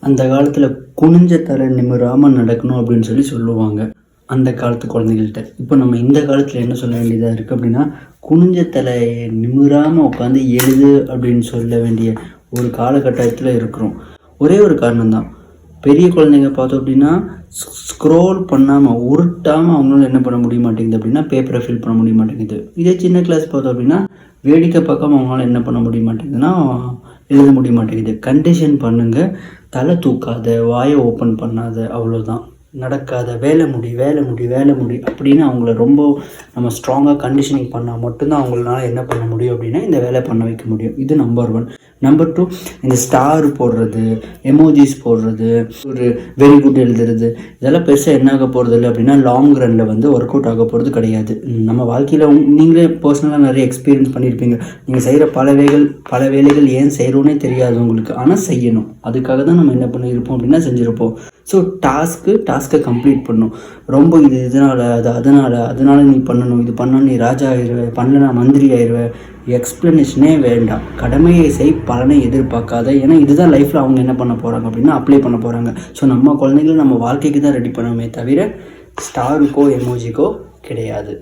அந்த காலத்தில் குனிஞ்ச தலை நிமிராமல் நடக்கணும் அப்படின்னு சொல்லுவாங்க அந்த காலத்து குழந்தைகள்கிட்ட. இப்போ நம்ம இந்த காலத்தில் என்ன சொல்ல வேண்டியதாக இருக்குது அப்படின்னா, குனிஞ்ச தலையை நிமிராமல் உட்காந்து எழுது அப்படின்னு சொல்ல வேண்டிய ஒரு காலகட்டத்தில் இருக்கிறோம். ஒரே ஒரு காரணம்தான், பெரிய குழந்தைங்க பார்த்தோம் அப்படின்னா ஸ்க்ரோல் பண்ணாமல் உருட்டாமல் அவங்களால என்ன பண்ண முடிய மாட்டேங்குது அப்படின்னா பேப்பரை ஃபில் பண்ண முடிய மாட்டேங்குது. இதே சின்ன கிளாஸ் பார்த்தோம் அப்படின்னா வேடிக்கை பார்க்காம அவங்களால என்ன பண்ண முடிய மாட்டேங்குதுன்னா எழுத முடிய மாட்டேங்குது. கண்டிஷன் பண்ணுங்கள், தலை தூக்காத, வாயை ஓப்பன் பண்ணாத, அவ்வளோதான். நடக்காத, வேலை முடி அப்படின்னு அவங்கள ரொம்ப நம்ம ஸ்ட்ராங்காக கண்டிஷனிங் பண்ணால் மட்டும்தான் அவங்களால என்ன பண்ண முடியும் அப்படின்னா இந்த வேலை பண்ண வைக்க முடியும். இது நம்பர் 1. நம்பர் 2, இந்த ஸ்டார் போடுறது, எமோஜிஸ் போடுறது, ஒரு வெரி குட் எழுதுறது, இதெல்லாம் பெருசாக என்ன ஆக போகிறது இல்லை அப்படின்னா லாங் ரனில் ஒர்க் அவுட் ஆக போகிறது கிடையாது. நம்ம வாழ்க்கையில் நீங்களே பர்சனலாக நிறைய எக்ஸ்பீரியன்ஸ் பண்ணியிருப்பீங்க. நீங்கள் செய்கிற பல வேலைகள் ஏன் செய்கிறோன்னே தெரியாது உங்களுக்கு, ஆனால் செய்யணும். அதுக்காக தான் நம்ம என்ன பண்ணியிருப்போம் அப்படின்னா செஞ்சுருப்போம். ஸோ டாஸ்க்கை கம்ப்ளீட் பண்ணணும். ரொம்ப அதனால் நீ பண்ணணும், இது பண்ணணும், நீ ராஜா ஆயிடுவே, பண்ணலனா மந்திரி ஆயிடுவே, எக்ஸ்ப்ளனேஷனே வேண்டாம். கடமையை செய், பலனை எதிர்பார்க்காத. ஏன்னா இதுதான் லைஃப்பில் அவங்க என்ன பண்ண போகிறாங்க அப்படின்னா அப்ளை பண்ண போகிறாங்க. ஸோ நம்ம குழந்தைங்களை நம்ம வாழ்க்கைக்கு தான் ரெடி பண்ணணுமே தவிர ஸ்டாருக்கோ எமோஜிக்கோ கிடையாது.